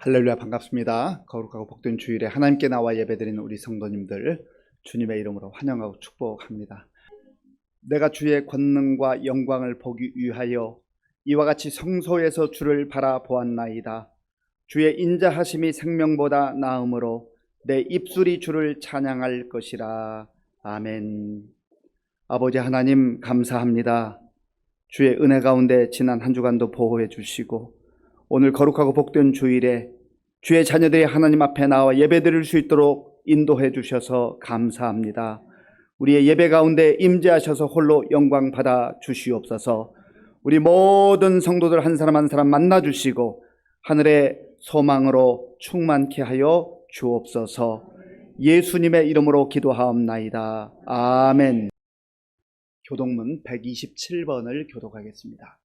할렐루야, 반갑습니다. 거룩하고 복된 주일에 하나님께 나와 예배드리는 우리 성도님들 주님의 이름으로 환영하고 축복합니다. 내가 주의 권능과 영광을 보기 위하여 이와 같이 성소에서 주를 바라보았나이다. 주의 인자하심이 생명보다 나음으로 내 입술이 주를 찬양할 것이라. 아멘. 아버지 하나님, 감사합니다. 주의 은혜 가운데 지난 한 주간도 보호해 주시고 오늘 거룩하고 복된 주일에 주의 자녀들이 하나님 앞에 나와 예배드릴 수 있도록 인도해 주셔서 감사합니다. 우리의 예배 가운데 임재하셔서 홀로 영광 받아 주시옵소서. 우리 모든 성도들 한 사람 한 사람 만나 주시고 하늘의 소망으로 충만케 하여 주옵소서. 예수님의 이름으로 기도하옵나이다. 아멘. 교독문 127번을 교독하겠습니다.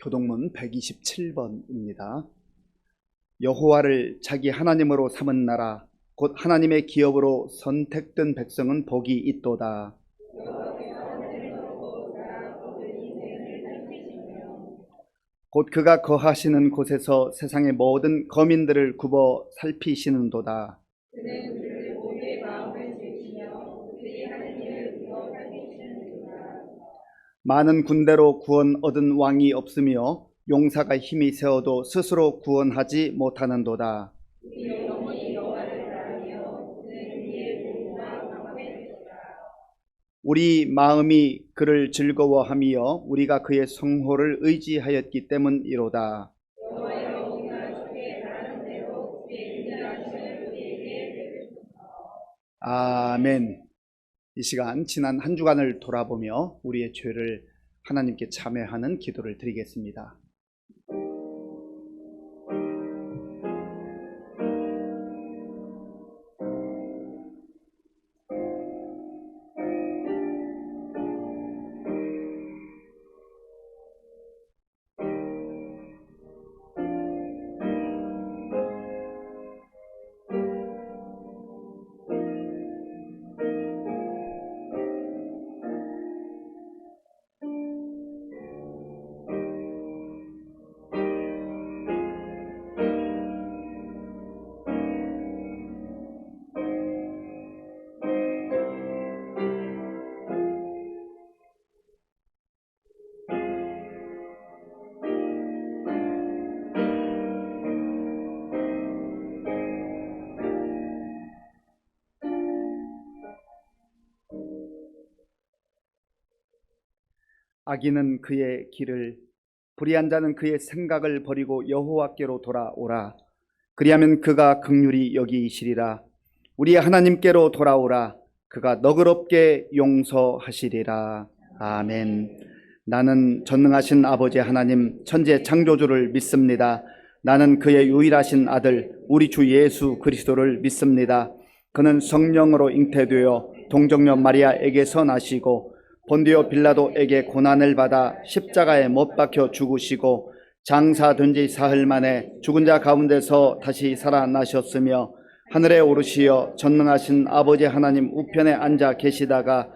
교독문 127번입니다. 여호와를 자기 하나님으로 삼은 나라 곧 하나님의 기업으로 선택된 백성은 복이 있도다. 곧 그가 거하시는 곳에서 세상의 모든 거민들을 굽어 살피시는도다. 많은 군대로 구원 얻은 왕이 없으며 용사가 힘이 세어도 스스로 구원하지 못하는도다. 우리 마음이 그를 즐거워하며 우리가 그의 성호를 의지하였기 때문이로다. 아멘. 이 시간 지난 한 주간을 돌아보며 우리의 죄를 하나님께 참회하는 기도를 드리겠습니다. 악인은 그의 길을, 불의한 자는 그의 생각을 버리고 여호와께로 돌아오라. 그리하면 그가 긍휼히 여기시리라. 우리의 하나님께로 돌아오라. 그가 너그럽게 용서하시리라. 아멘. 나는 전능하신 아버지 하나님 천지의 창조주를 믿습니다. 나는 그의 유일하신 아들 우리 주 예수 그리스도를 믿습니다. 그는 성령으로 잉태되어 동정녀 마리아에게서 나시고 본디오 빌라도에게 고난을 받아 십자가에 못 박혀 죽으시고 장사된 지 사흘 만에 죽은 자 가운데서 다시 살아나셨으며 하늘에 오르시어 전능하신 아버지 하나님 우편에 앉아 계시다가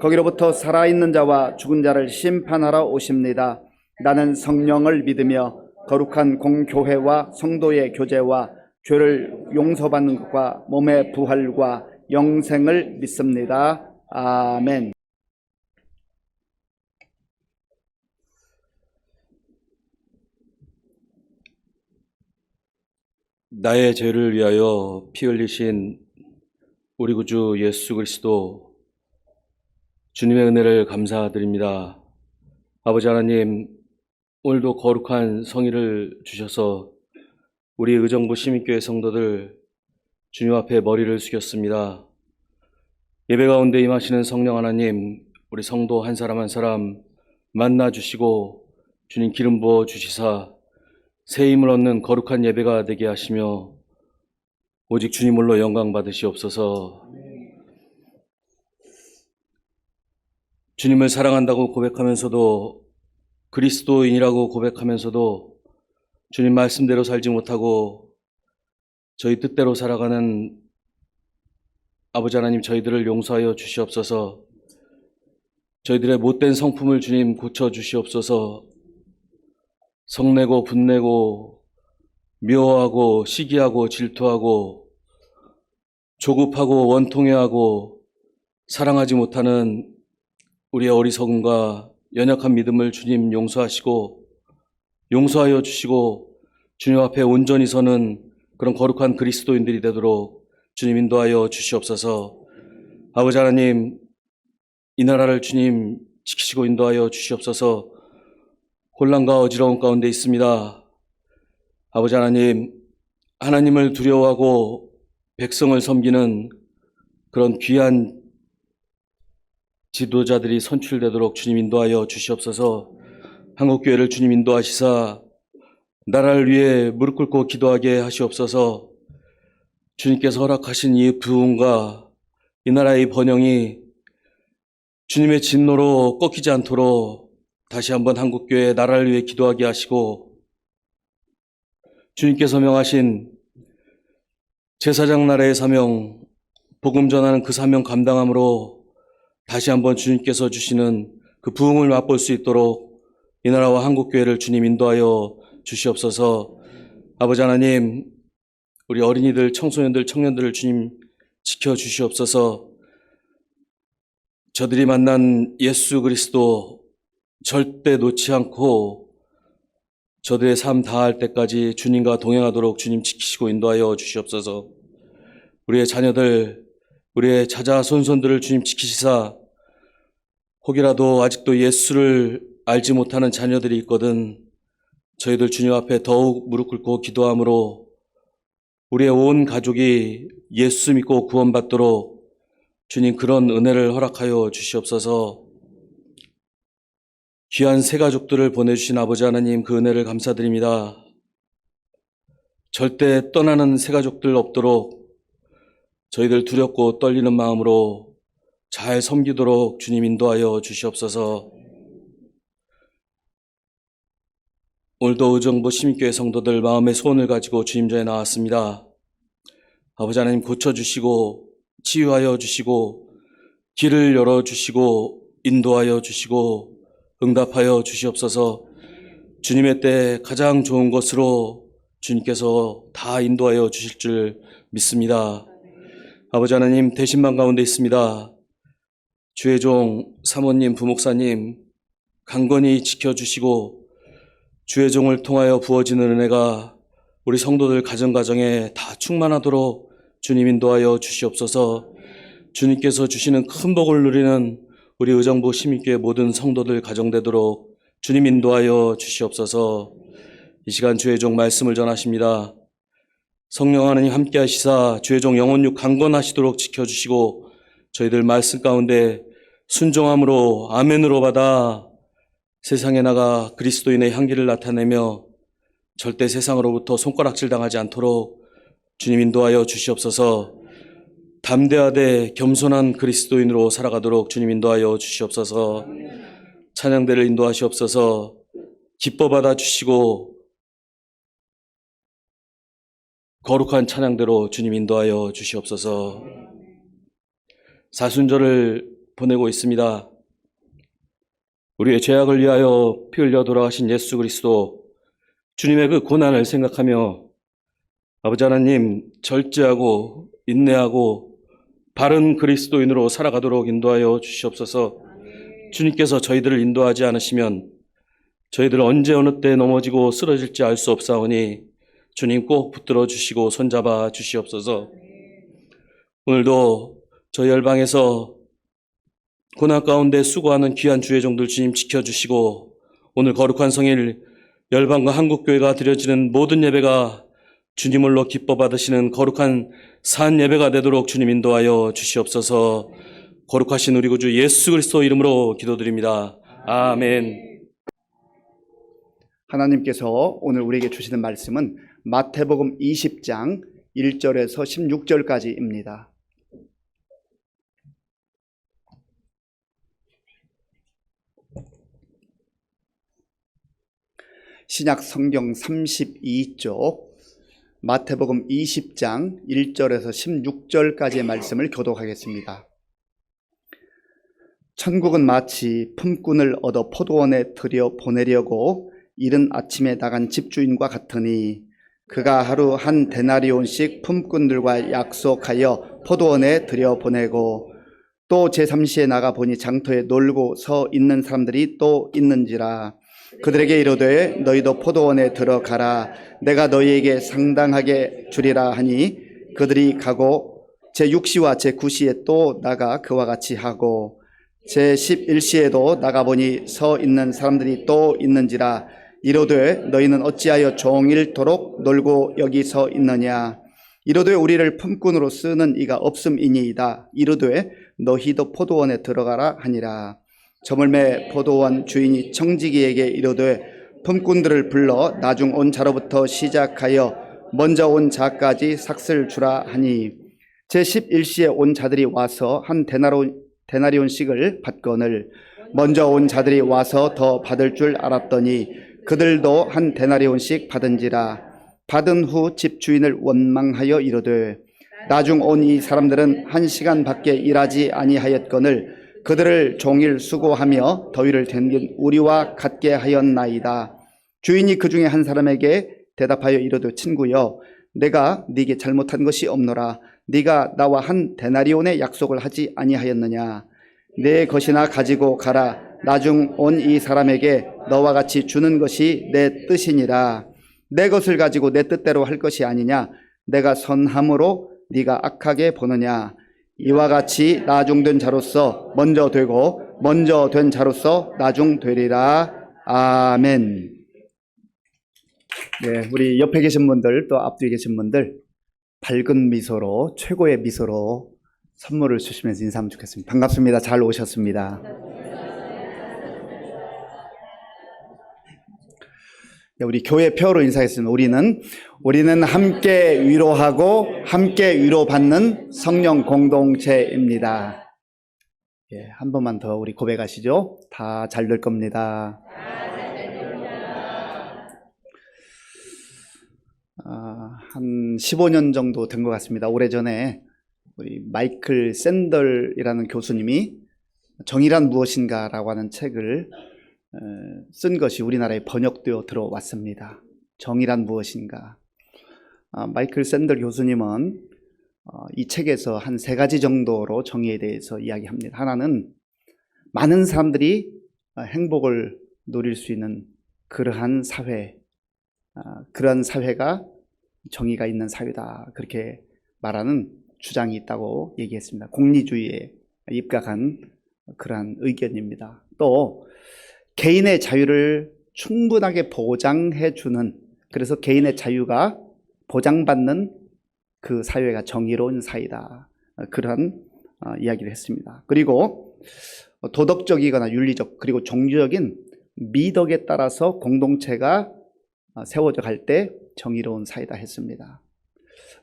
거기로부터 살아있는 자와 죽은 자를 심판하러 오십니다. 나는 성령을 믿으며 거룩한 공교회와 성도의 교제와 죄를 용서받는 것과 몸의 부활과 영생을 믿습니다. 아멘. 나의 죄를 위하여 피 흘리신 우리 구주 예수 그리스도 주님의 은혜를 감사드립니다. 아버지 하나님, 오늘도 거룩한 성의를 주셔서 우리 의정부 시민교회 성도들 주님 앞에 머리를 숙였습니다. 예배 가운데 임하시는 성령 하나님, 우리 성도 한 사람 한 사람 만나 주시고 주님 기름 부어 주시사 새 힘을 얻는 거룩한 예배가 되게 하시며 오직 주님 홀로 영광 받으시옵소서. 주님을 사랑한다고 고백하면서도 그리스도인이라고 고백하면서도 주님 말씀대로 살지 못하고 저희 뜻대로 살아가는 아버지 하나님, 저희들을 용서하여 주시옵소서. 저희들의 못된 성품을 주님 고쳐주시옵소서. 성내고 분내고 미워하고 시기하고 질투하고 조급하고 원통해하고 사랑하지 못하는 우리의 어리석음과 연약한 믿음을 주님 용서하여 주시고 주님 앞에 온전히 서는 그런 거룩한 그리스도인들이 되도록 주님 인도하여 주시옵소서. 아버지 하나님, 이 나라를 주님 지키시고 인도하여 주시옵소서. 혼란과 어지러움 가운데 있습니다. 아버지 하나님, 하나님을 두려워하고 백성을 섬기는 그런 귀한 지도자들이 선출되도록 주님 인도하여 주시옵소서. 한국교회를 주님 인도하시사 나라를 위해 무릎 꿇고 기도하게 하시옵소서. 주님께서 허락하신 이 부흥과 이 나라의 번영이 주님의 진노로 꺾이지 않도록 다시 한번 한국교회 나라를 위해 기도하게 하시고, 주님께서 명하신 제사장 나라의 사명, 복음 전하는 그 사명 감당함으로 다시 한번 주님께서 주시는 그 부흥을 맛볼 수 있도록 이 나라와 한국교회를 주님 인도하여 주시옵소서. 아버지 하나님, 우리 어린이들, 청소년들, 청년들을 주님 지켜주시옵소서. 저들이 만난 예수 그리스도 절대 놓지 않고 저들의 삶 다할 때까지 주님과 동행하도록 주님 지키시고 인도하여 주시옵소서. 우리의 자녀들, 우리의 자자손손들을 주님 지키시사 혹이라도 아직도 예수를 알지 못하는 자녀들이 있거든 저희들 주님 앞에 더욱 무릎 꿇고 기도함으로 우리의 온 가족이 예수 믿고 구원받도록 주님 그런 은혜를 허락하여 주시옵소서. 귀한 새 가족들을 보내주신 아버지 하나님, 그 은혜를 감사드립니다. 절대 떠나는 새 가족들 없도록 저희들 두렵고 떨리는 마음으로 잘 섬기도록 주님 인도하여 주시옵소서. 오늘도 의정부 시민교회 성도들 마음의 소원을 가지고 주님 전에 나왔습니다. 아버지 하나님, 고쳐주시고 치유하여 주시고 길을 열어주시고 인도하여 주시고 응답하여 주시옵소서. 주님의 때 가장 좋은 것으로 주님께서 다 인도하여 주실 줄 믿습니다. 아버지 하나님, 대신만 가운데 있습니다. 주의 종 사모님, 부목사님 강건히 지켜주시고 주의 종을 통하여 부어지는 은혜가 우리 성도들 가정가정에 다 충만하도록 주님 인도하여 주시옵소서. 주님께서 주시는 큰 복을 누리는 우리 의정부 시민교회 모든 성도들 가정되도록 주님 인도하여 주시옵소서. 이 시간 주의 종 말씀을 전하십니다. 성령 하나님 함께 하시사 주의 종 영혼육 강건하시도록 지켜주시고 저희들 말씀 가운데 순종함으로 아멘으로 받아 세상에 나가 그리스도인의 향기를 나타내며 절대 세상으로부터 손가락질 당하지 않도록 주님 인도하여 주시옵소서. 담대하되 겸손한 그리스도인으로 살아가도록 주님 인도하여 주시옵소서. 찬양대를 인도하시옵소서. 기뻐 받아 주시고 거룩한 찬양대로 주님 인도하여 주시옵소서. 사순절을 보내고 있습니다. 우리의 죄악을 위하여 피 흘려 돌아가신 예수 그리스도, 주님의 그 고난을 생각하며 아버지 하나님, 절제하고 인내하고 바른 그리스도인으로 살아가도록 인도하여 주시옵소서. 주님께서 저희들을 인도하지 않으시면 저희들 언제 어느 때 넘어지고 쓰러질지 알 수 없사오니 주님 꼭 붙들어 주시고 손잡아 주시옵소서. 오늘도 저희 열방에서 고난 가운데 수고하는 귀한 주의 종들 주님 지켜주시고 오늘 거룩한 성일 열방과 한국교회가 드려지는 모든 예배가 주님을로 기뻐 받으시는 거룩한 산 예배가 되도록 주님 인도하여 주시옵소서. 거룩하신 우리 구주 예수 그리스도 이름으로 기도드립니다. 아멘. 하나님께서 오늘 우리에게 주시는 말씀은 마태복음 20장 1절에서 16절까지입니다. 신약 성경 32쪽 마태복음 20장 1절에서 16절까지의 말씀을 교독하겠습니다. 천국은 마치 품꾼을 얻어 포도원에 들여 보내려고 이른 아침에 나간 집주인과 같으니 그가 하루 한 데나리온씩 품꾼들과 약속하여 포도원에 들여 보내고 또 제3시에 나가 보니 장터에 놀고 서 있는 사람들이 또 있는지라. 그들에게 이르되 너희도 포도원에 들어가라. 내가 너희에게 상당하게 주리라 하니 그들이 가고 제6시와 제9시에 또 나가 그와 같이 하고 제11시에도 나가보니 서 있는 사람들이 또 있는지라. 이르되 너희는 어찌하여 종일토록 놀고 여기 서 있느냐. 이르되 우리를 품꾼으로 쓰는 이가 없음이니이다. 이르되 너희도 포도원에 들어가라 하니라. 저물매 포도원 주인이 청지기에게 이르되 품꾼들을 불러 나중 온 자로부터 시작하여 먼저 온 자까지 삭슬 주라 하니 제11시에 온 자들이 와서 한 데나리온씩을 받거늘 먼저 온 자들이 와서 더 받을 줄 알았더니 그들도 한 데나리온씩 받은지라. 받은 후 집주인을 원망하여 이르되 나중 온 이 사람들은 1시간밖에 일하지 아니하였거늘 그들을 종일 수고하며 더위를 견딘 우리와 같게 하였나이다. 주인이 그 중에 한 사람에게 대답하여 이르되 친구여 내가 네게 잘못한 것이 없노라. 네가 나와 한 데나리온의 약속을 하지 아니하였느냐. 내 것이나 가지고 가라. 나중 온 이 사람에게 너와 같이 주는 것이 내 뜻이니라. 내 것을 가지고 내 뜻대로 할 것이 아니냐. 내가 선함으로 네가 악하게 보느냐. 이와 같이 나중된 자로서 먼저 되고 먼저 된 자로서 나중되리라. 아멘. 네, 우리 옆에 계신 분들 또 앞뒤에 계신 분들 밝은 미소로 최고의 미소로 선물을 주시면서 인사하면 좋겠습니다. 반갑습니다. 잘 오셨습니다. 네, 우리 교회 표로 인사했습니다. 우리는 함께 위로하고 함께 위로받는 성령 공동체입니다. 예, 한 번만 더 우리 고백하시죠. 다 잘 될 겁니다. 한 15년 정도 된 것 같습니다. 오래전에 우리 마이클 샌들이라는 교수님이 정의란 무엇인가라고 하는 책을 쓴 것이 우리나라에 번역되어 들어왔습니다. 정의란 무엇인가. 마이클 샌들 교수님은 이 책에서 한 3가지 정도로 정의에 대해서 이야기합니다. 하나는 많은 사람들이 행복을 누릴 수 있는 그러한 사회, 그런 사회가 정의가 있는 사회다. 그렇게 말하는 주장이 있다고 얘기했습니다. 공리주의에 입각한 그러한 의견입니다. 또 개인의 자유를 충분하게 보장해주는, 그래서 개인의 자유가 보장받는 그 사회가 정의로운 사회다. 그러한 이야기를 했습니다. 그리고 도덕적이거나 윤리적 그리고 종교적인 미덕에 따라서 공동체가 세워져 갈 때 정의로운 사회다 했습니다.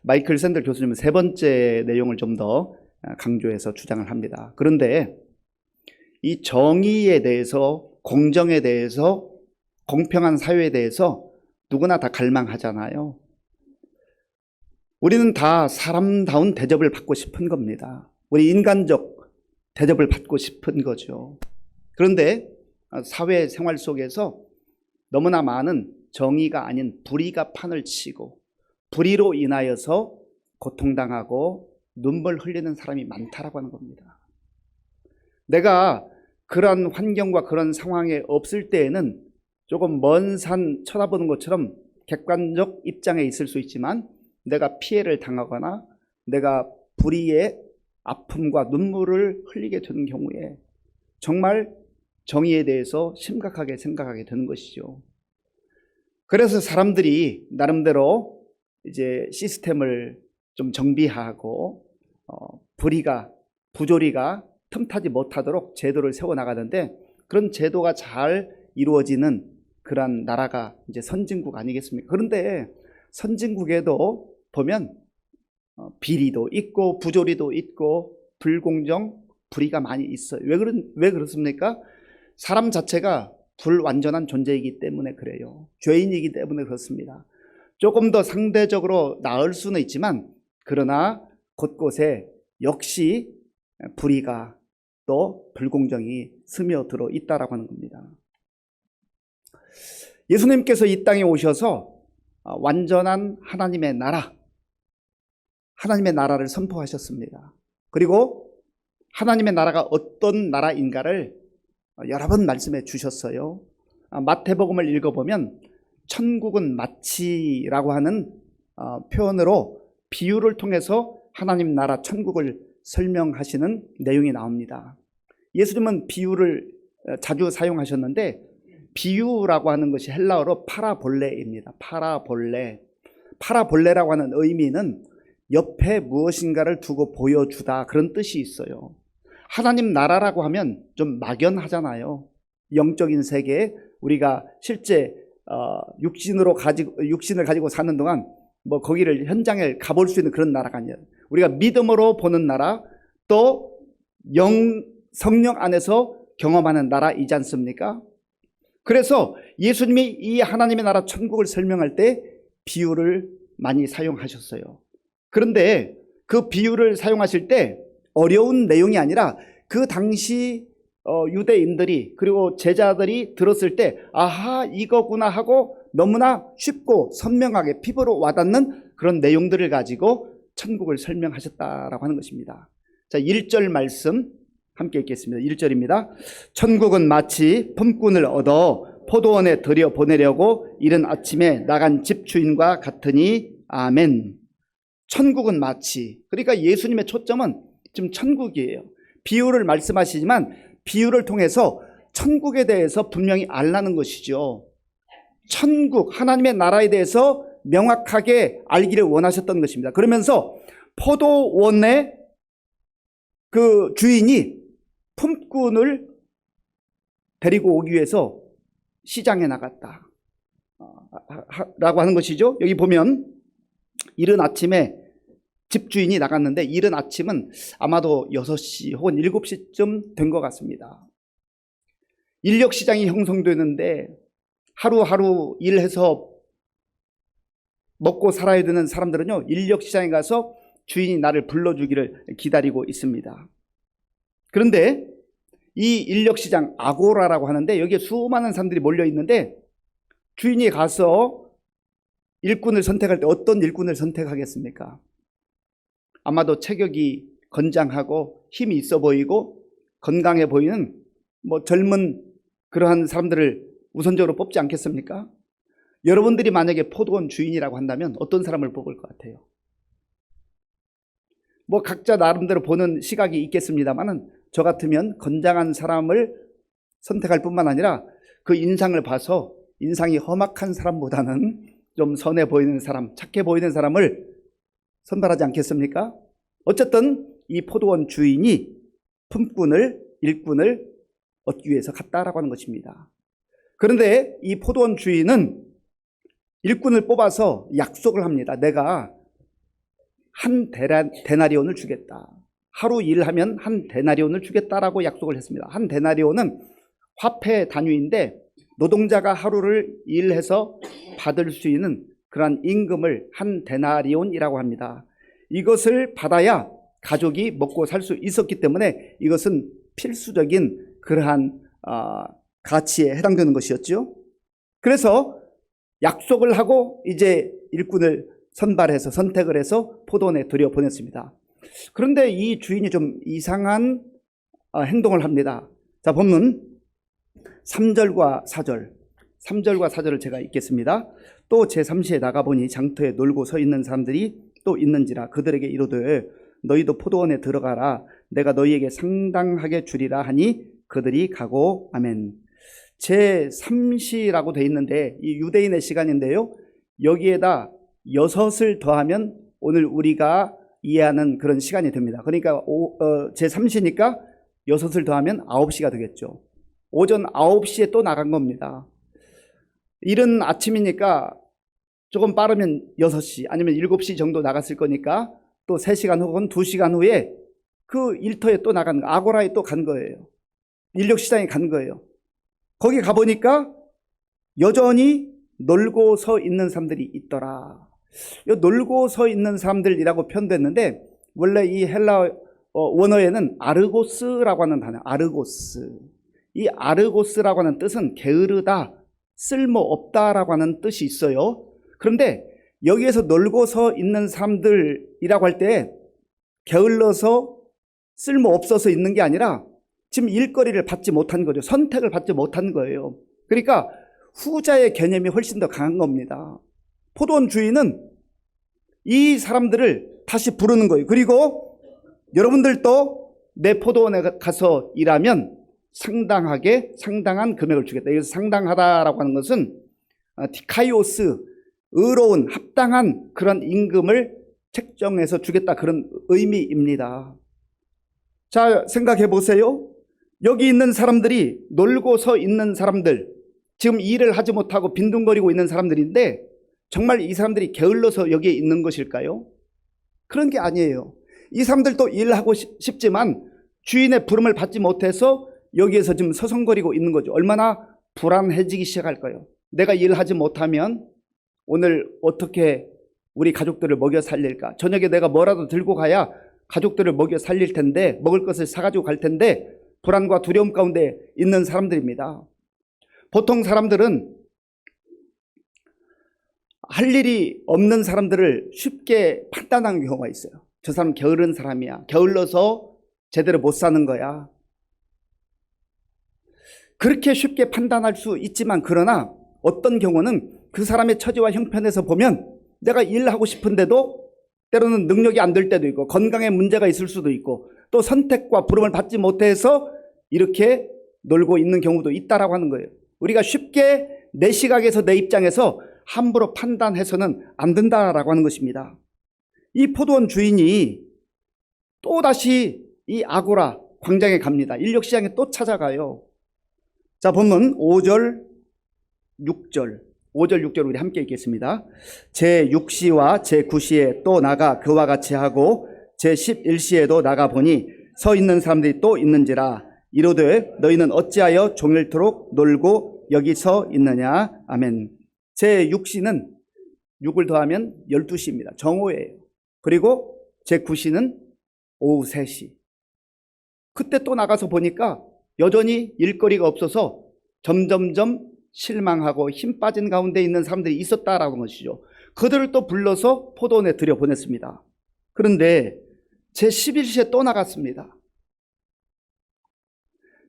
마이클 샌들 교수님은 3번째 내용을 좀 더 강조해서 주장을 합니다. 그런데 이 정의에 대해서, 공정에 대해서, 공평한 사회에 대해서 누구나 다 갈망하잖아요. 우리는 다 사람다운 대접을 받고 싶은 겁니다. 우리 인간적 대접을 받고 싶은 거죠. 그런데 사회 생활 속에서 너무나 많은 정의가 아닌 불의가 판을 치고 불의로 인하여서 고통당하고 눈물 흘리는 사람이 많다라고 하는 겁니다. 내가 그런 환경과 그런 상황에 없을 때에는 조금 먼 산 쳐다보는 것처럼 객관적 입장에 있을 수 있지만 내가 피해를 당하거나 내가 불의의 아픔과 눈물을 흘리게 되는 경우에 정말 정의에 대해서 심각하게 생각하게 되는 것이죠. 그래서 사람들이 나름대로 이제 시스템을 좀 정비하고 불의가, 부조리가 틈타지 못하도록 제도를 세워나가는데 그런 제도가 잘 이루어지는 그런 나라가 이제 선진국 아니겠습니까? 그런데 선진국에도 보면 비리도 있고 부조리도 있고 불공정, 불의가 많이 있어요. 왜 그렇습니까? 사람 자체가 불완전한 존재이기 때문에 그래요. 죄인이기 때문에 그렇습니다. 조금 더 상대적으로 나을 수는 있지만 그러나 곳곳에 역시 불의가 또 불공정이 스며들어 있다라고 하는 겁니다. 예수님께서 이 땅에 오셔서 완전한 하나님의 나라를 선포하셨습니다. 그리고 하나님의 나라가 어떤 나라인가를 여러 번 말씀해 주셨어요. 마태복음을 읽어보면 천국은 마치라고 하는 표현으로 비유를 통해서 하나님 나라 천국을 설명하시는 내용이 나옵니다. 예수님은 비유를 자주 사용하셨는데 비유라고 하는 것이 헬라어로 파라볼레입니다. 파라볼레라고 하는 의미는 옆에 무엇인가를 두고 보여주다, 그런 뜻이 있어요. 하나님 나라라고 하면 좀 막연하잖아요. 영적인 세계에 우리가 실제 육신을 가지고 사는 동안 뭐 거기를 현장에 가볼 수 있는 그런 나라가 아니에요. 우리가 믿음으로 보는 나라, 또 성령 안에서 경험하는 나라이지 않습니까? 그래서 예수님이 이 하나님의 나라 천국을 설명할 때 비유를 많이 사용하셨어요. 그런데 그 비유를 사용하실 때 어려운 내용이 아니라 그 당시 유대인들이 그리고 제자들이 들었을 때 아하, 이거구나 하고 너무나 쉽고 선명하게 피부로 와닿는 그런 내용들을 가지고 천국을 설명하셨다라고 하는 것입니다. 자, 1절 말씀 함께 읽겠습니다. 1절입니다. 천국은 마치 품꾼을 얻어 포도원에 들여보내려고 이른 아침에 나간 집주인과 같으니 아멘. 천국은 마치, 그러니까 예수님의 초점은 지금 천국이에요. 비유를 말씀하시지만 비유를 통해서 천국에 대해서 분명히 알라는 것이죠. 천국, 하나님의 나라에 대해서 명확하게 알기를 원하셨던 것입니다. 그러면서 포도원의 그 주인이 품꾼을 데리고 오기 위해서 시장에 나갔다 라고 하는 것이죠. 여기 보면 이른 아침에 집주인이 나갔는데 이른 아침은 아마도 6시 혹은 7시쯤 된 것 같습니다. 인력시장이 형성되는데 하루하루 일해서 먹고 살아야 되는 사람들은요, 인력시장에 가서 주인이 나를 불러주기를 기다리고 있습니다. 그런데 이 인력시장 아고라라고 하는데 여기에 수많은 사람들이 몰려 있는데 주인이 가서 일꾼을 선택할 때 어떤 일꾼을 선택하겠습니까? 아마도 체격이 건장하고 힘이 있어 보이고 건강해 보이는 뭐 젊은 그러한 사람들을 우선적으로 뽑지 않겠습니까? 여러분들이 만약에 포도원 주인이라고 한다면 어떤 사람을 뽑을 것 같아요? 뭐 각자 나름대로 보는 시각이 있겠습니다만은 저 같으면 건장한 사람을 선택할 뿐만 아니라 그 인상을 봐서 인상이 험악한 사람보다는 좀 선해 보이는 사람, 착해 보이는 사람을 선발하지 않겠습니까? 어쨌든 이 포도원 주인이 일꾼을 얻기 위해서 갔다라고 하는 것입니다. 그런데 이 포도원 주인은 일꾼을 뽑아서 약속을 합니다. 내가 한 데나리온을 주겠다. 하루 일하면 한 데나리온을 주겠다라고 약속을 했습니다. 한 데나리온은 화폐 단위인데 노동자가 하루를 일해서 받을 수 있는 그러한 임금을 한 데나리온이라고 합니다. 이것을 받아야 가족이 먹고 살 수 있었기 때문에 이것은 필수적인 그러한 가치에 해당되는 것이었죠. 그래서 약속을 하고 이제 일꾼을 선발해서 선택을 해서 포도원에 들여보냈습니다. 그런데 이 주인이 좀 이상한 행동을 합니다. 자, 본문 3절과 4절을 제가 읽겠습니다. 또 제3시에 나가보니 장터에 놀고 서 있는 사람들이 또 있는지라 그들에게 이르되 너희도 포도원에 들어가라. 내가 너희에게 상당하게 주리라 하니 그들이 가고 아멘. 제3시라고 돼 있는데 이 유대인의 시간인데요. 여기에다 6을 더하면 오늘 우리가 이해하는 그런 시간이 됩니다. 그러니까 제3시니까 6을 더하면 9시가 되겠죠. 오전 9시에 또 나간 겁니다. 이른 아침이니까 조금 빠르면 6시 아니면 7시 정도 나갔을 거니까 또 3시간 혹은 2시간 후에 그 일터에 또 나간 아고라에 또 간 거예요. 인력시장에 간 거예요. 거기 가보니까 여전히 놀고 서 있는 사람들이 있더라. 놀고 서 있는 사람들이라고 표현됐는데 원래 이 헬라 원어에는 아르고스라고 하는 단어, 아르고스. 이 아르고스라고 하는 뜻은 게으르다, 쓸모없다라고 하는 뜻이 있어요. 그런데 여기에서 놀고 서 있는 사람들이라고 할 때 게을러서 쓸모없어서 있는 게 아니라 지금 일거리를 받지 못한 거죠. 선택을 받지 못한 거예요. 그러니까 후자의 개념이 훨씬 더 강한 겁니다. 포도원 주인은 이 사람들을 다시 부르는 거예요. 그리고 여러분들도 내 포도원에 가서 일하면 상당한 금액을 주겠다. 여기서 상당하다라고 하는 것은 디카이오스, 의로운 합당한 그런 임금을 책정해서 주겠다, 그런 의미입니다. 자, 생각해 보세요. 여기 있는 사람들이, 놀고 서 있는 사람들, 지금 일을 하지 못하고 빈둥거리고 있는 사람들인데 정말 이 사람들이 게을러서 여기에 있는 것일까요? 그런 게 아니에요. 이 사람들도 일하고 싶지만 주인의 부름을 받지 못해서 여기에서 지금 서성거리고 있는 거죠. 얼마나 불안해지기 시작할까요? 내가 일하지 못하면 오늘 어떻게 우리 가족들을 먹여 살릴까? 저녁에 내가 뭐라도 들고 가야 가족들을 먹여 살릴 텐데, 먹을 것을 사가지고 갈 텐데 불안과 두려움 가운데 있는 사람들입니다. 보통 사람들은 할 일이 없는 사람들을 쉽게 판단하는 경우가 있어요. 저 사람 게으른 사람이야. 게을러서 제대로 못 사는 거야. 그렇게 쉽게 판단할 수 있지만, 그러나 어떤 경우는 그 사람의 처지와 형편에서 보면 내가 일하고 싶은데도 때로는 능력이 안 될 때도 있고, 건강에 문제가 있을 수도 있고, 또 선택과 부름을 받지 못해서 이렇게 놀고 있는 경우도 있다라고 하는 거예요. 우리가 쉽게 내 시각에서, 내 입장에서 함부로 판단해서는 안 된다라고 하는 것입니다. 이 포도원 주인이 또다시 이 아고라 광장에 갑니다. 인력시장에 또 찾아가요. 자, 본문 5절, 6절. 5절, 6절 우리 함께 읽겠습니다. 제6시와 제9시에 또 나가 그와 같이 하고 제11시에도 나가 보니 서 있는 사람들이 또 있는지라. 이르되 너희는 어찌하여 종일토록 놀고 여기 서 있느냐. 아멘. 제6시는 6을 더하면 12시입니다. 정오예요. 그리고 제9시는 오후 3시. 그때 또 나가서 보니까 여전히 일거리가 없어서 점점점 실망하고 힘 빠진 가운데 있는 사람들이 있었다라는 것이죠. 그들을 또 불러서 포도원에 들여보냈습니다. 그런데 제11시에 또 나갔습니다.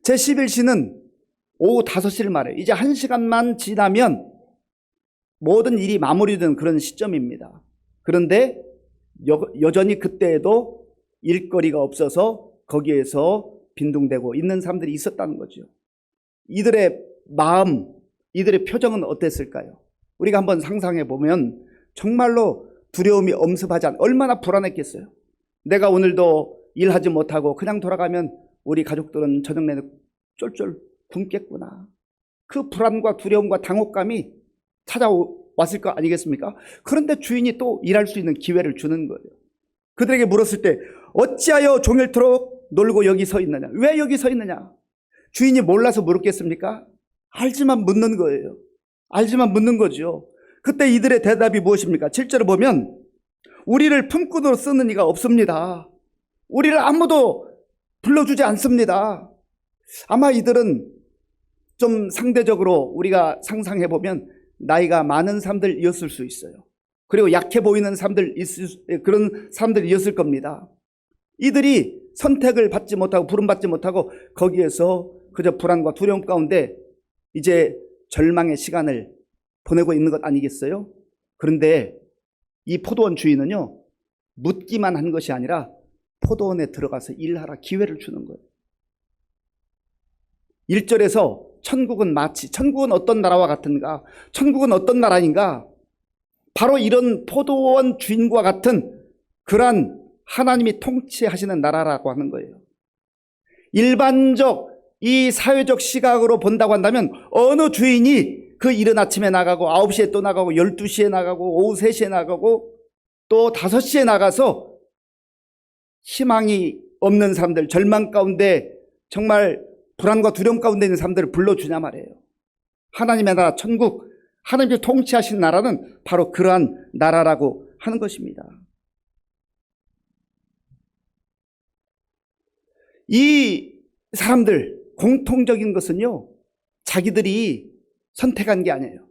제11시는 오후 5시를 말해요. 이제 1시간만 지나면 모든 일이 마무리되는 그런 시점입니다. 그런데 여전히 그때에도 일거리가 없어서 거기에서 빈둥대고 있는 사람들이 있었다는 거죠. 이들의 마음, 이들의 표정은 어땠을까요? 우리가 한번 상상해 보면 정말로 두려움이 엄습하지 않아 얼마나 불안했겠어요. 내가 오늘도 일하지 못하고 그냥 돌아가면 우리 가족들은 저녁 내내 쫄쫄 굶겠구나. 그 불안과 두려움과 당혹감이 찾아왔을 거 아니겠습니까? 그런데 주인이 또 일할 수 있는 기회를 주는 거예요. 그들에게 물었을 때 어찌하여 종일토록 놀고 여기 서 있느냐? 왜 여기 서 있느냐? 주인이 몰라서 물었겠습니까? 알지만 묻는 거예요. 알지만 묻는 거죠. 그때 이들의 대답이 무엇입니까? 7절을 보면 우리를 품꾼으로 쓰는 이가 없습니다. 우리를 아무도 불러주지 않습니다. 아마 이들은 좀 상대적으로 우리가 상상해 보면 나이가 많은 사람들이었을 수 있어요. 그리고 약해 보이는 사람들, 그런 사람들이었을 겁니다. 이들이 선택을 받지 못하고 부름받지 못하고 거기에서 그저 불안과 두려움 가운데 이제 절망의 시간을 보내고 있는 것 아니겠어요? 그런데 이 포도원 주인은요, 묻기만 한 것이 아니라 포도원에 들어가서 일하라 기회를 주는 거예요. 1절에서 천국은 마치, 천국은 어떤 나라와 같은가? 천국은 어떤 나라인가? 바로 이런 포도원 주인과 같은 그러한 하나님이 통치하시는 나라라고 하는 거예요. 일반적 이 사회적 시각으로 본다고 한다면 어느 주인이 그 이른 아침에 나가고 9시에 또 나가고 12시에 나가고 오후 3시에 나가고 또 5시에 나가서 희망이 없는 사람들, 절망 가운데 정말 불안과 두려움 가운데 있는 사람들을 불러주냐 말이에요. 하나님의 나라, 천국, 하나님이 통치하신 나라는 바로 그러한 나라라고 하는 것입니다. 이 사람들 공통적인 것은요, 자기들이 선택한 게 아니에요.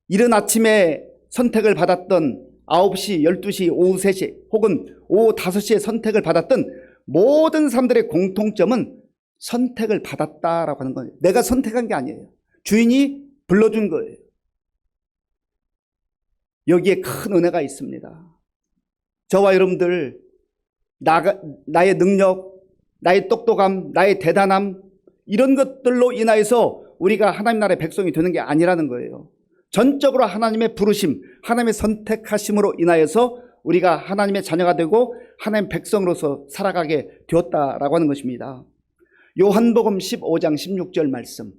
이른 아침에 선택을 받았던 9시, 12시, 오후 3시 혹은 오후 5시에 선택을 받았던 모든 사람들의 공통점은 선택을 받았다라고 하는 거예요. 내가 선택한 게 아니에요. 주인이 불러준 거예요. 여기에 큰 은혜가 있습니다. 저와 여러분들, 나의 능력, 나의 똑똑함, 나의 대단함, 이런 것들로 인하여서 우리가 하나님 나라의 백성이 되는 게 아니라는 거예요. 전적으로 하나님의 부르심, 하나님의 선택하심으로 인하여서 우리가 하나님의 자녀가 되고 하나님의 백성으로서 살아가게 되었다라고 하는 것입니다. 요한복음 15장 16절 말씀,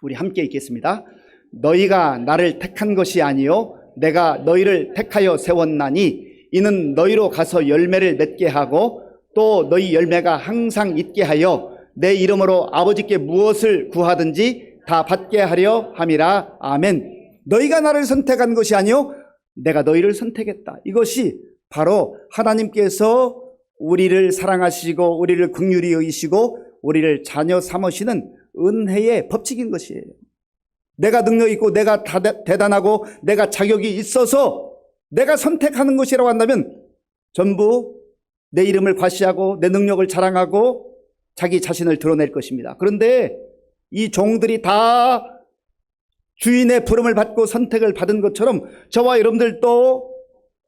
우리 함께 읽겠습니다. 너희가 나를 택한 것이 아니요 내가 너희를 택하여 세웠나니 이는 너희로 가서 열매를 맺게 하고 또 너희 열매가 항상 있게 하여 내 이름으로 아버지께 무엇을 구하든지 다 받게 하려 함이라. 아멘. 너희가 나를 선택한 것이 아니요 내가 너희를 선택했다. 이것이 바로 하나님께서 우리를 사랑하시고 우리를 긍휼히 여기시고 우리를 자녀 삼으시는 은혜의 법칙인 것이에요. 내가 능력 있고 내가 대단하고 내가 자격이 있어서 내가 선택하는 것이라고 한다면 전부 내 이름을 과시하고 내 능력을 자랑하고 자기 자신을 드러낼 것입니다. 그런데 이 종들이 다 주인의 부름을 받고 선택을 받은 것처럼 저와 여러분들도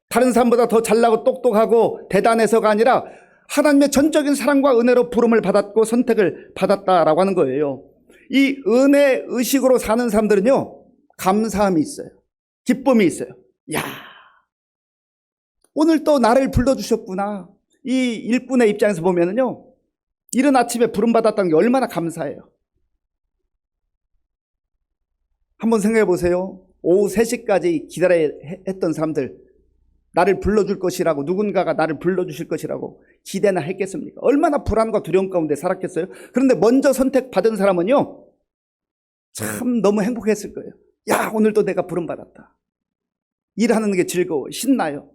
다른 사람보다 더 잘나고 똑똑하고 대단해서가 아니라 하나님의 전적인 사랑과 은혜로 부름을 받았고 선택을 받았다라고 하는 거예요. 이 은혜 의식으로 사는 사람들은요, 감사함이 있어요. 기쁨이 있어요. 야, 오늘 또 나를 불러주셨구나. 이 일꾼의 입장에서 보면은요, 이른 아침에 부름받았다는 게 얼마나 감사해요. 한번 생각해 보세요. 오후 3시까지 기다려야 했던 사람들, 나를 불러줄 것이라고, 누군가가 나를 불러주실 것이라고 기대나 했겠습니까? 얼마나 불안과 두려움 가운데 살았겠어요? 그런데 먼저 선택받은 사람은요, 참 너무 행복했을 거예요. 야, 오늘도 내가 부름받았다. 일하는 게 즐거워, 신나요.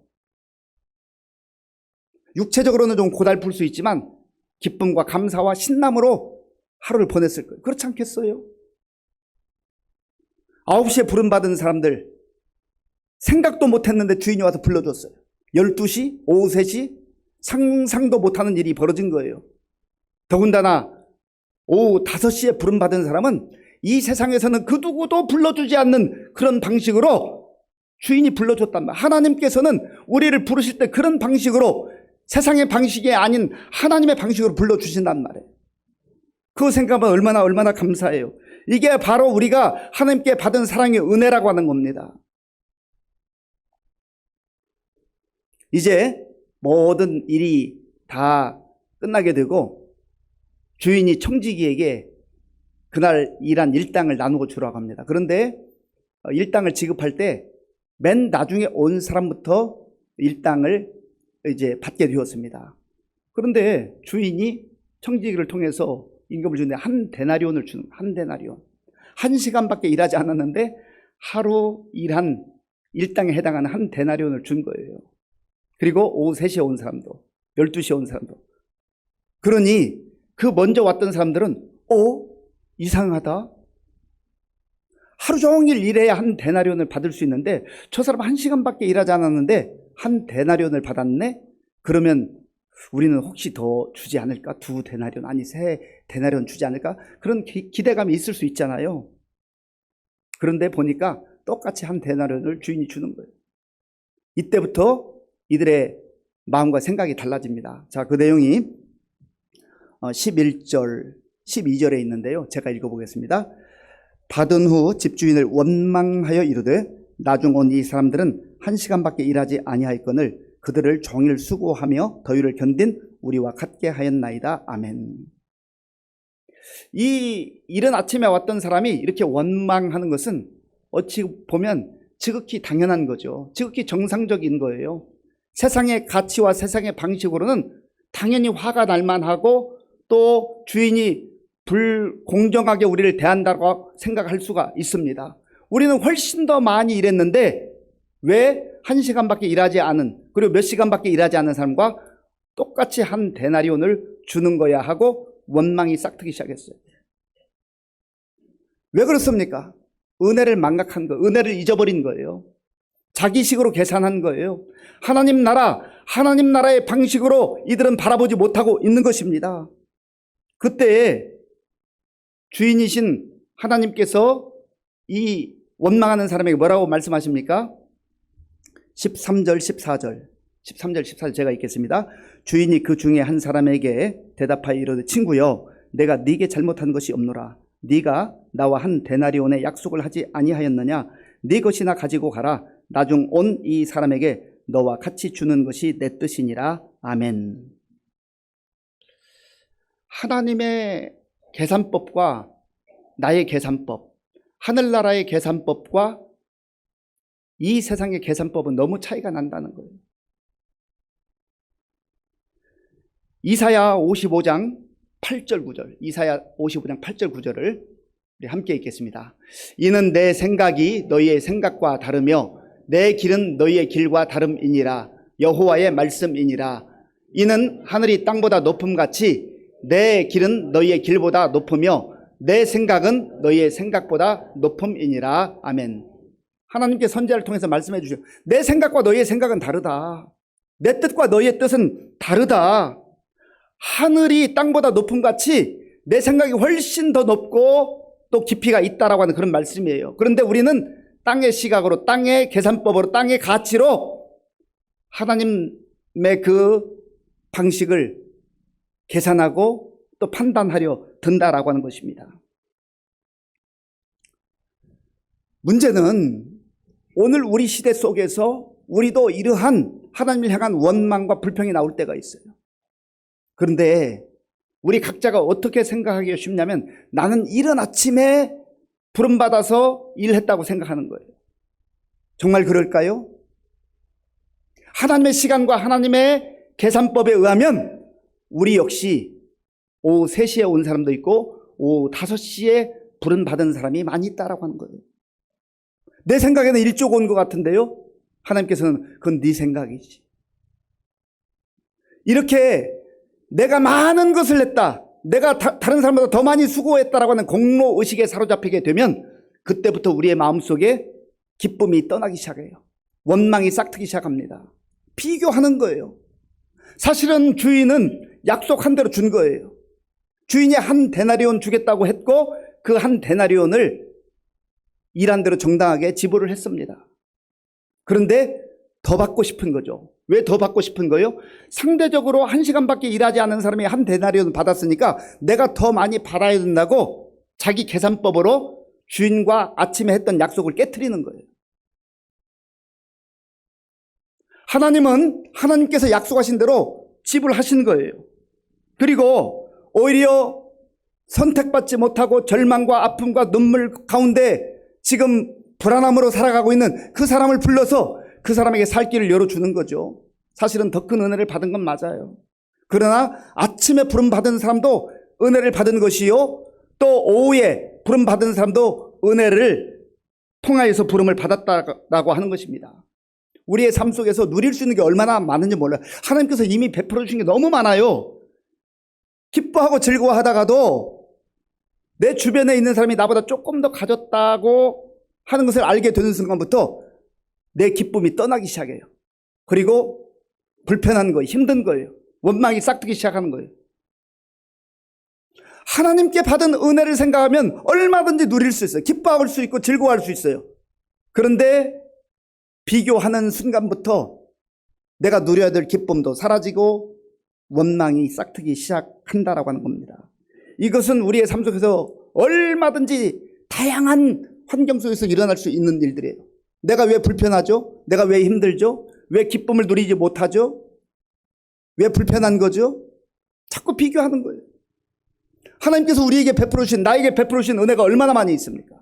육체적으로는 좀 고달플 수 있지만 기쁨과 감사와 신남으로 하루를 보냈을 거예요. 그렇지 않겠어요? 9시에 부름받은 사람들, 생각도 못했는데 주인이 와서 불러줬어요. 12시, 오후 3시, 상상도 못하는 일이 벌어진 거예요. 더군다나 오후 5시에 부름받은 사람은 이 세상에서는 그 누구도 불러주지 않는 그런 방식으로 주인이 불러줬단 말이에요. 하나님께서는 우리를 부르실 때 그런 방식으로, 세상의 방식이 아닌 하나님의 방식으로 불러주신단 말이에요. 그거 생각하면 얼마나 감사해요. 이게 바로 우리가 하나님께 받은 사랑의 은혜라고 하는 겁니다. 이제 모든 일이 다 끝나게 되고 주인이 청지기에게 그날 일한 일당을 나누고 주라고 합니다. 그런데 일당을 지급할 때 맨 나중에 온 사람부터 일당을 이제 받게 되었습니다. 그런데 주인이 청지기를 통해서 임금을 주는데 한 데나리온을 주는, 한 데나리온. 1시간밖에 일하지 않았는데 하루 일한 일당에 해당하는 한 데나리온을 준 거예요. 그리고 오후 3시에 온 사람도, 12시에 온 사람도. 그러니 그 먼저 왔던 사람들은 이상하다. 하루 종일 일해야 한 데나리온을 받을 수 있는데 저 사람 1시간밖에 일하지 않았는데 한 데나리온을 받았네? 그러면 우리는 혹시 더 주지 않을까? 2데나리온, 아니 3데나리온 주지 않을까? 그런 기대감이 있을 수 있잖아요. 그런데 보니까 똑같이 한 데나리온을 주인이 주는 거예요. 이때부터 이들의 마음과 생각이 달라집니다. 자, 그 내용이 11절, 12절에 있는데요. 제가 읽어보겠습니다. 받은 후 집주인을 원망하여 이르되 나중 온 이 사람들은 1시간밖에 일하지 아니하였거늘 그들을 종일 수고하며 더위를 견딘 우리와 같게 하였나이다. 아멘. 이 이른 아침에 왔던 사람이 이렇게 원망하는 것은 어찌 보면 지극히 당연한 거죠. 지극히 정상적인 거예요. 세상의 가치와 세상의 방식으로는 당연히 화가 날 만하고 또 주인이 불공정하게 우리를 대한다고 생각할 수가 있습니다. 우리는 훨씬 더 많이 일했는데 왜 1시간밖에 일하지 않은, 그리고 몇 시간밖에 일하지 않은 사람과 똑같이 한 데나리온을 주는 거야 하고 원망이 싹트기 시작했어요. 왜 그렇습니까? 은혜를 망각한 거, 은혜를 잊어버린 거예요. 자기식으로 계산한 거예요. 하나님 나라의 방식으로 이들은 바라보지 못하고 있는 것입니다. 그때 주인이신 하나님께서 이 원망하는 사람에게 뭐라고 말씀하십니까? 13절 14절 제가 읽겠습니다. 주인이 그 중에 한 사람에게 대답하여 이르되 친구여 내가 네게 잘못한 것이 없노라. 네가 나와 한 데나리온의 약속을 하지 아니하였느냐? 네 것이나 가지고 가라. 나중 온 이 사람에게 너와 같이 주는 것이 내 뜻이니라. 아멘. 하나님의 계산법과 나의 계산법, 하늘나라의 계산법과 이 세상의 계산법은 너무 차이가 난다는 거예요. 이사야 55장 8절 9절, 이사야 55장 8절 9절을 우리 함께 읽겠습니다. 이는 내 생각이 너희의 생각과 다르며 내 길은 너희의 길과 다름이니라. 여호와의 말씀이니라. 이는 하늘이 땅보다 높음같이 내 길은 너희의 길보다 높으며 내 생각은 너희의 생각보다 높음이니라. 아멘. 하나님께 선지자를 통해서 말씀해 주시오. 내 생각과 너희의 생각은 다르다. 내 뜻과 너희의 뜻은 다르다. 하늘이 땅보다 높음같이 내 생각이 훨씬 더 높고 또 깊이가 있다라고 하는 그런 말씀이에요. 그런데 우리는 땅의 시각으로, 땅의 계산법으로, 땅의 가치로 하나님의 그 방식을 계산하고 또 판단하려 든다라고 하는 것입니다. 문제는 오늘 우리 시대 속에서 우리도 이러한 하나님을 향한 원망과 불평이 나올 때가 있어요. 그런데 우리 각자가 어떻게 생각하기가 쉽냐면 나는 이른 아침에 부름받아서 일했다고 생각하는 거예요. 정말 그럴까요? 하나님의 시간과 하나님의 계산법에 의하면 우리 역시 오후 3시에 온 사람도 있고 오후 5시에 부름받은 사람이 많이 있다라고 하는 거예요. 내 생각에는 일찍 온 것 같은데요. 하나님께서는 그건 네 생각이지. 이렇게 내가 많은 것을 했다, 내가 다른 사람보다 더 많이 수고했다라고 하는 공로의식에 사로잡히게 되면 그때부터 우리의 마음속에 기쁨이 떠나기 시작해요. 원망이 싹트기 시작합니다. 비교하는 거예요. 사실은 주인은 약속한 대로 준 거예요. 주인이 한 데나리온 주겠다고 했고 그 한 데나리온을 일한 대로 정당하게 지불을 했습니다. 그런데 더 받고 싶은 거죠. 왜 더 받고 싶은 거예요? 상대적으로 1시간밖에 일하지 않은 사람이 한 데나리온 받았으니까 내가 더 많이 받아야 된다고 자기 계산법으로 주인과 아침에 했던 약속을 깨트리는 거예요. 하나님은 하나님께서 약속하신 대로 지불하신 거예요. 그리고 오히려 선택받지 못하고 절망과 아픔과 눈물 가운데 지금 불안함으로 살아가고 있는 그 사람을 불러서 그 사람에게 살 길을 열어주는 거죠. 사실은 더 큰 은혜를 받은 건 맞아요. 그러나 아침에 부름받은 사람도 은혜를 받은 것이요, 또 오후에 부름받은 사람도 은혜를 통하여서 부름을 받았다라고 하는 것입니다. 우리의 삶 속에서 누릴 수 있는 게 얼마나 많은지 몰라요. 하나님께서 이미 베풀어 주신 게 너무 많아요. 기뻐하고 즐거워하다가도 내 주변에 있는 사람이 나보다 조금 더 가졌다고 하는 것을 알게 되는 순간부터 내 기쁨이 떠나기 시작해요. 그리고 불편한 거예요. 힘든 거예요. 원망이 싹트기 시작하는 거예요. 하나님께 받은 은혜를 생각하면 얼마든지 누릴 수 있어요. 기뻐할 수 있고 즐거워할 수 있어요. 그런데 비교하는 순간부터 내가 누려야 될 기쁨도 사라지고 원망이 싹트기 시작한다라고 하는 겁니다. 이것은 우리의 삶 속에서 얼마든지 다양한 환경 속에서 일어날 수 있는 일들이에요. 내가 왜 불편하죠? 내가 왜 힘들죠? 왜 기쁨을 누리지 못하죠? 왜 불편한 거죠? 자꾸 비교하는 거예요. 하나님께서 우리에게 베풀어 주신, 나에게 베풀어 주신 은혜가 얼마나 많이 있습니까?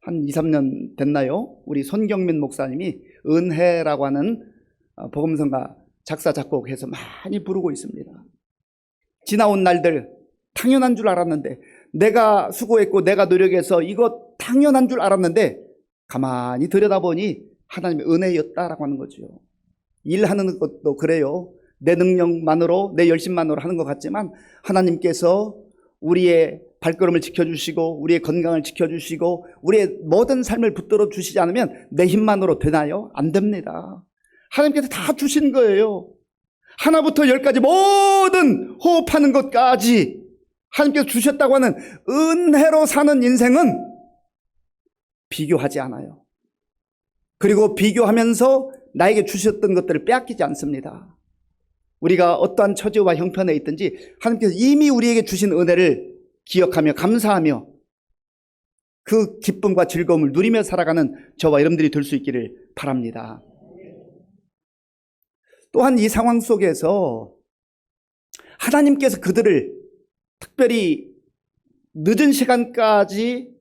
한 2, 3년 됐나요? 우리 손경민 목사님이 은혜라고 하는 복음성가 작사 작곡해서 많이 부르고 있습니다. 지나온 날들 당연한 줄 알았는데, 내가 수고했고 내가 노력해서 이거 당연한 줄 알았는데 가만히 들여다보니 하나님의 은혜였다라고 하는 거죠. 일하는 것도 그래요. 내 능력만으로, 내 열심만으로 하는 것 같지만 하나님께서 우리의 발걸음을 지켜주시고 우리의 건강을 지켜주시고 우리의 모든 삶을 붙들어 주시지 않으면 내 힘만으로 되나요? 안 됩니다. 하나님께서 다 주신 거예요. 하나부터 열까지 모든 호흡하는 것까지 하나님께서 주셨다고 하는 은혜로 사는 인생은 비교하지 않아요. 그리고 비교하면서 나에게 주셨던 것들을 빼앗기지 않습니다. 우리가 어떠한 처지와 형편에 있든지 하나님께서 이미 우리에게 주신 은혜를 기억하며 감사하며 그 기쁨과 즐거움을 누리며 살아가는 저와 여러분들이 될 수 있기를 바랍니다. 또한 이 상황 속에서 하나님께서 그들을 특별히 늦은 시간까지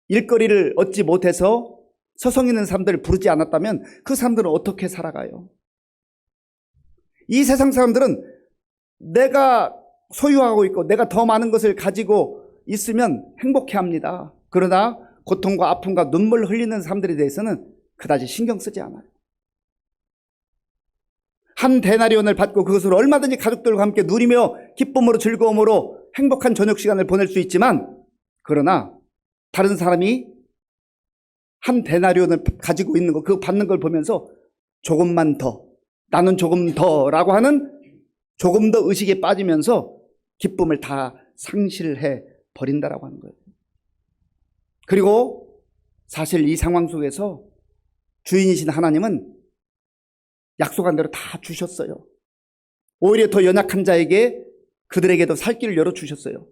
일거리를 얻지 못해서 서성이는 사람들을 부르지 않았다면 그 사람들은 어떻게 살아가요? 이 세상 사람들은 내가 소유하고 있고 내가 더 많은 것을 가지고 있으면 행복해합니다. 그러나 고통과 아픔과 눈물 흘리는 사람들에 대해서는 그다지 신경 쓰지 않아요. 한 데나리온을 받고 그것으로 얼마든지 가족들과 함께 누리며 기쁨으로 즐거움으로 행복한 저녁 시간을 보낼 수 있지만, 그러나 다른 사람이 한 데나리온을 가지고 있는 거, 그거 받는 걸 보면서 조금만 더, 나는 조금 더라고 하는 조금 더 의식에 빠지면서 기쁨을 다 상실해 버린다라고 하는 거예요. 그리고 사실 이 상황 속에서 주인이신 하나님은 약속한 대로 다 주셨어요. 오히려 더 연약한 자에게 그들에게도 살 길을 열어주셨어요.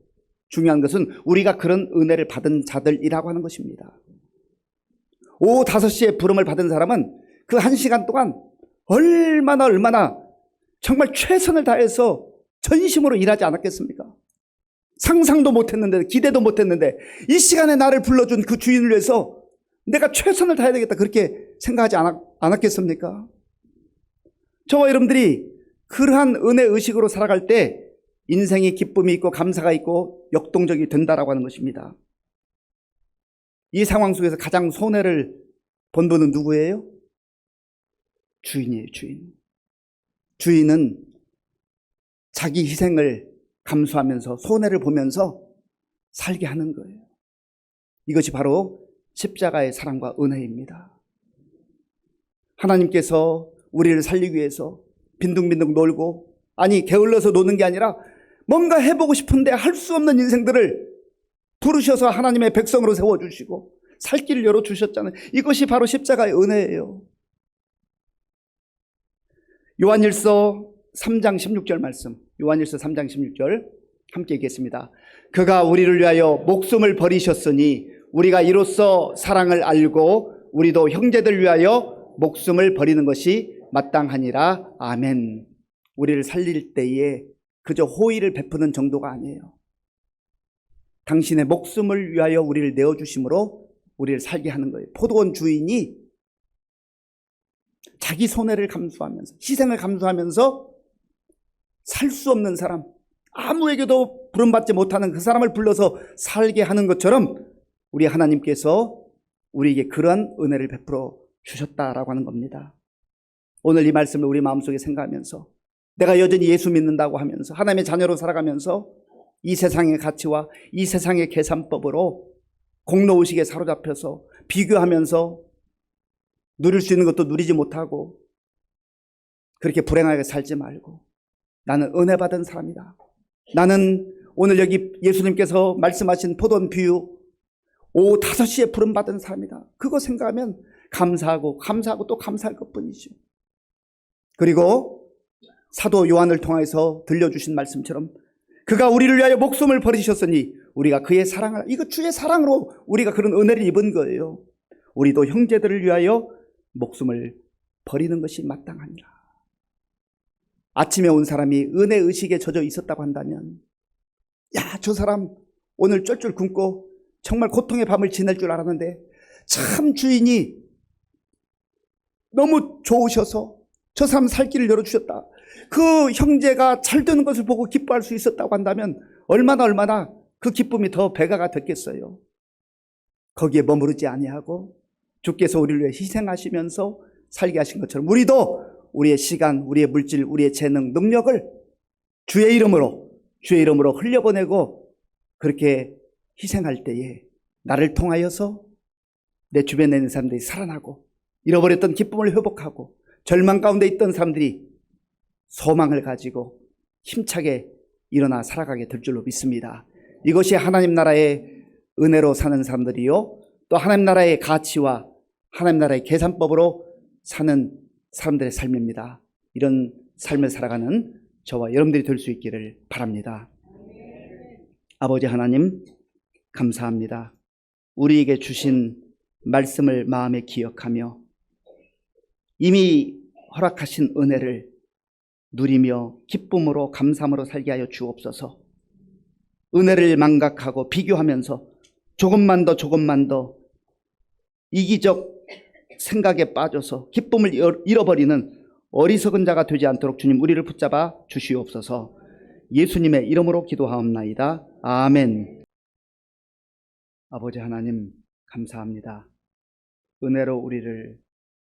중요한 것은 우리가 그런 은혜를 받은 자들이라고 하는 것입니다. 오후 5시에 부름을 받은 사람은 그 1시간 동안 얼마나 정말 최선을 다해서 전심으로 일하지 않았겠습니까? 상상도 못했는데, 기대도 못했는데 이 시간에 나를 불러준 그 주인을 위해서 내가 최선을 다해야 되겠다, 그렇게 생각하지 않았겠습니까? 저와 여러분들이 그러한 은혜 의식으로 살아갈 때 인생에 기쁨이 있고 감사가 있고 역동적이 된다라고 하는 것입니다. 이 상황 속에서 가장 손해를 본 분은 누구예요? 주인이에요, 주인. 주인은 자기 희생을 감수하면서 손해를 보면서 살게 하는 거예요. 이것이 바로 십자가의 사랑과 은혜입니다. 하나님께서 우리를 살리기 위해서 빈둥빈둥 놀고, 아니 게을러서 노는 게 아니라 뭔가 해보고 싶은데 할 수 없는 인생들을 부르셔서 하나님의 백성으로 세워주시고 살 길을 열어주셨잖아요. 이것이 바로 십자가의 은혜예요. 요한일서 3장 16절 말씀, 요한일서 3장 16절 함께 읽겠습니다. 그가 우리를 위하여 목숨을 버리셨으니 우리가 이로써 사랑을 알고 우리도 형제들 위하여 목숨을 버리는 것이 마땅하니라. 아멘. 우리를 살릴 때에 그저 호의를 베푸는 정도가 아니에요. 당신의 목숨을 위하여 우리를 내어주심으로 우리를 살게 하는 거예요. 포도원 주인이 자기 손해를 감수하면서, 희생을 감수하면서 살 수 없는 사람, 아무에게도 부름받지 못하는 그 사람을 불러서 살게 하는 것처럼 우리 하나님께서 우리에게 그러한 은혜를 베풀어 주셨다라고 하는 겁니다. 오늘 이 말씀을 우리 마음속에 생각하면서 내가 여전히 예수 믿는다고 하면서 하나님의 자녀로 살아가면서 이 세상의 가치와 이 세상의 계산법으로 공로의식에 사로잡혀서 비교하면서 누릴 수 있는 것도 누리지 못하고 그렇게 불행하게 살지 말고, 나는 은혜 받은 사람이다. 나는 오늘 여기 예수님께서 말씀하신 포도원 비유, 오후 5시에 부름받은 사람이다. 그거 생각하면 감사하고 또 감사할 것뿐이죠. 그리고 사도 요한을 통해서 들려주신 말씀처럼 그가 우리를 위하여 목숨을 버리셨으니 우리가 그의 사랑을, 이거 주의 사랑으로 우리가 그런 은혜를 입은 거예요. 우리도 형제들을 위하여 목숨을 버리는 것이 마땅하니라. 아침에 온 사람이 은혜 의식에 젖어 있었다고 한다면, 야, 저 사람 오늘 쫄쫄 굶고 정말 고통의 밤을 지낼 줄 알았는데 참 주인이 너무 좋으셔서 저 사람 살 길을 열어주셨다. 그 형제가 잘 되는 것을 보고 기뻐할 수 있었다고 한다면 얼마나 그 기쁨이 더 배가가 됐겠어요. 거기에 머무르지 아니하고 주께서 우리를 위해 희생하시면서 살게 하신 것처럼 우리도 우리의 시간, 우리의 물질, 우리의 재능, 능력을 주의 이름으로 흘려보내고 그렇게 희생할 때에 나를 통하여서 내 주변에 있는 사람들이 살아나고 잃어버렸던 기쁨을 회복하고 절망 가운데 있던 사람들이 소망을 가지고 힘차게 일어나 살아가게 될 줄로 믿습니다. 이것이 하나님 나라의 은혜로 사는 사람들이요, 또 하나님 나라의 가치와 하나님 나라의 계산법으로 사는 사람들의 삶입니다. 이런 삶을 살아가는 저와 여러분들이 될 수 있기를 바랍니다. 아버지 하나님, 감사합니다. 우리에게 주신 말씀을 마음에 기억하며 이미 허락하신 은혜를 누리며 기쁨으로 감사함으로 살게 하여 주옵소서. 은혜를 망각하고 비교하면서 조금만 더 이기적 생각에 빠져서 기쁨을 잃어버리는 어리석은 자가 되지 않도록 주님 우리를 붙잡아 주시옵소서. 예수님의 이름으로 기도하옵나이다. 아멘. 아버지 하나님, 감사합니다. 은혜로 우리를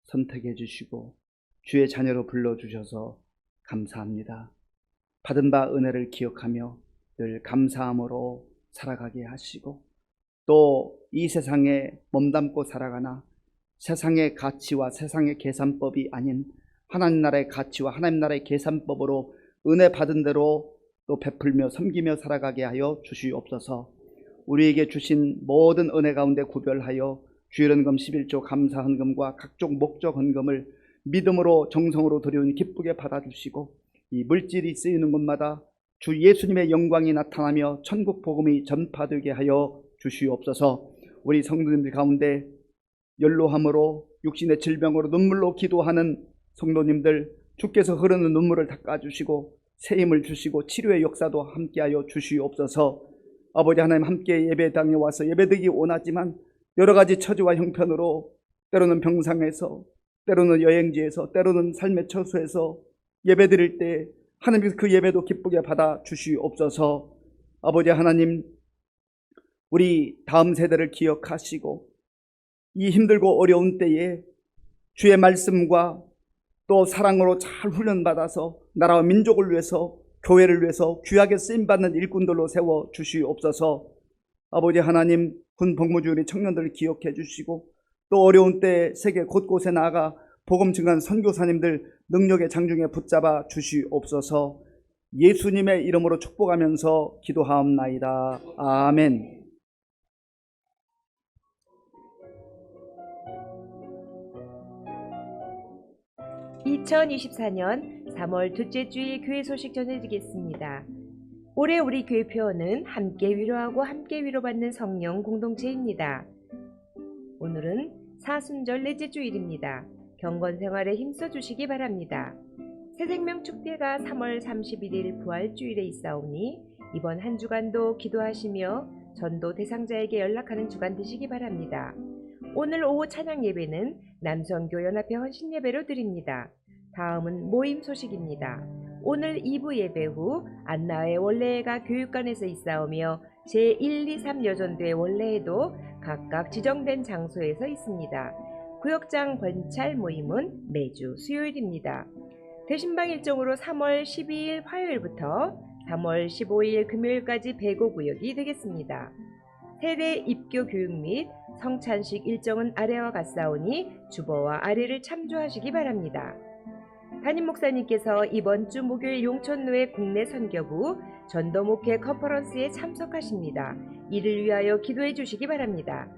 선택해 주시고 주의 자녀로 불러주셔서 감사합니다. 받은 바 은혜를 기억하며 늘 감사함으로 살아가게 하시고, 또 이 세상에 몸담고 살아가나 세상의 가치와 세상의 계산법이 아닌 하나님 나라의 가치와 하나님 나라의 계산법으로 은혜 받은 대로 또 베풀며 섬기며 살아가게 하여 주시옵소서. 우리에게 주신 모든 은혜 가운데 구별하여 주일헌금 11조 감사 헌금과 각종 목적 헌금을 믿음으로 정성으로 드리우니 기쁘게 받아주시고, 이 물질이 쓰이는 곳마다 주 예수님의 영광이 나타나며 천국 복음이 전파되게 하여 주시옵소서. 우리 성도님들 가운데 연로함으로 육신의 질병으로 눈물로 기도하는 성도님들, 주께서 흐르는 눈물을 닦아주시고 새 힘을 주시고 치료의 역사도 함께하여 주시옵소서. 아버지 하나님, 함께 예배당에 와서 예배드리기 원하지만 여러 가지 처지와 형편으로 때로는 병상에서, 때로는 여행지에서, 때로는 삶의 처소에서 예배드릴 때 하나님께서 그 예배도 기쁘게 받아 주시옵소서. 아버지 하나님, 우리 다음 세대를 기억하시고 이 힘들고 어려운 때에 주의 말씀과 또 사랑으로 잘 훈련받아서 나라와 민족을 위해서, 교회를 위해서 귀하게 쓰임받는 일꾼들로 세워 주시옵소서. 아버지 하나님, 군 복무 중인 청년들을 기억해 주시고 또 어려운 때 세계 곳곳에 나아가 복음 증거하는 선교사님들 능력의 장중에 붙잡아 주시옵소서. 예수님의 이름으로 축복하면서 기도하옵나이다. 아멘. 2024년 3월 둘째 주일 교회 소식 전해드리겠습니다. 올해 우리 교회 표어는 함께 위로하고 함께 위로받는 성령 공동체입니다. 오늘은 사순절 넷째 주일입니다. 경건 생활에 힘써 주시기 바랍니다. 새생명 축제가 3월 31일 부활주일에 있사오니 이번 한 주간도 기도하시며 전도 대상자에게 연락하는 주간 되시기 바랍니다. 오늘 오후 찬양 예배는 남성교 연합회 헌신 예배로 드립니다. 다음은 모임 소식입니다. 오늘 2부 예배 후 안나의 원래회가 교육관에서 있사오며 제1, 2, 3 여전도의 원래회도 각각 지정된 장소에서 있습니다. 구역장 번찰 모임은 매주 수요일입니다. 대신방 일정으로 3월 12일 화요일부터 3월 15일 금요일까지 배고구역이 되겠습니다. 세례 입교 교육 및 성찬식 일정은 아래와 같사오니 주보와 아래를 참조하시기 바랍니다. 담임 목사님께서 이번 주 목요일 용천로의 국내 선교부 전도목회 컨퍼런스에 참석하십니다. 이를 위하여 기도해 주시기 바랍니다.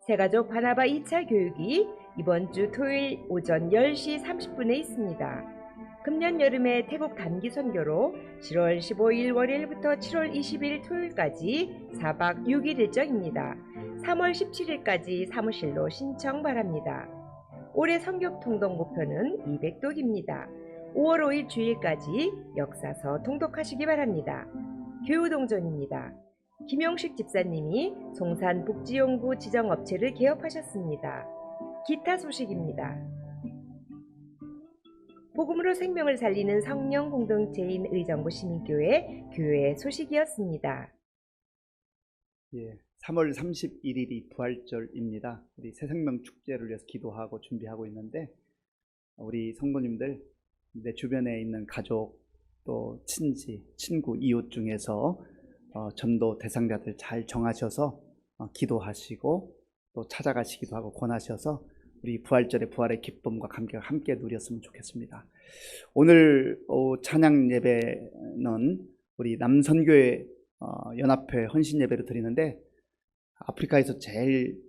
새가족 바나바 2차 교육이 이번 주 토요일 오전 10시 30분에 있습니다. 금년 여름에 태국 단기 선교로 7월 15일 월요일부터 7월 20일 토요일까지 4박 6일 일정입니다. 3월 17일까지 사무실로 신청 바랍니다. 올해 성교 통독 목표는 200독입니다. 5월 5일 주일까지 역사서 통독하시기 바랍니다. 교우동전입니다. 김용식 집사님이 송산복지연구 지정업체를 개업하셨습니다. 기타 소식입니다. 복음으로 생명을 살리는 성령 공동체인 의정부 시민교회 교회 소식이었습니다. 3월 31일이 부활절입니다. 우리 새생명 축제를 위해서 기도하고 준비하고 있는데 우리 성도님들 내 주변에 있는 가족 또 친구, 이웃 중에서 전도 대상자들 잘 정하셔서 기도하시고 또 찾아가시기도 하고 권하셔서 우리 부활절의 부활의 기쁨과 감격을 함께 누렸으면 좋겠습니다. 오늘 찬양 예배는 우리 남선교회 연합회 헌신 예배를 드리는데 아프리카에서 제일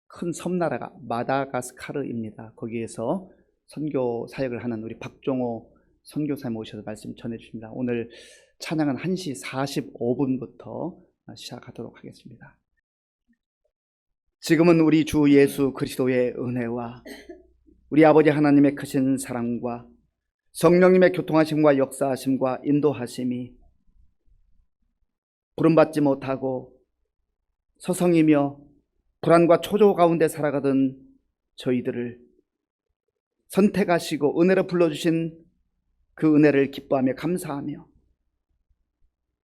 큰 섬나라가 마다가스카르입니다. 거기에서 선교 사역을 하는 우리 박종호 선교사님 오셔서 말씀 전해주십니다. 오늘 찬양은 1시 45분부터 시작하도록 하겠습니다. 지금은 우리 주 예수 그리스도의 은혜와 우리 아버지 하나님의 크신 사랑과 성령님의 교통하심과 역사하심과 인도하심이 부름받지 못하고 서성이며 불안과 초조 가운데 살아가던 저희들을 선택하시고 은혜로 불러주신 그 은혜를 기뻐하며 감사하며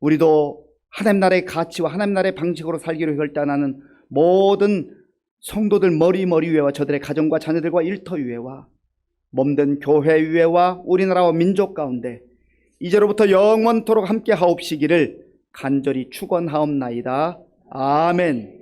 우리도 하나님 나라의 가치와 하나님 나라의 방식으로 살기로 결단하는 모든 성도들 머리 위에와 저들의 가정과 자녀들과 일터 위에와 몸된 교회 위에와 우리나라와 민족 가운데 이제로부터 영원토록 함께 하옵시기를 간절히 축원하옵나이다. 아멘.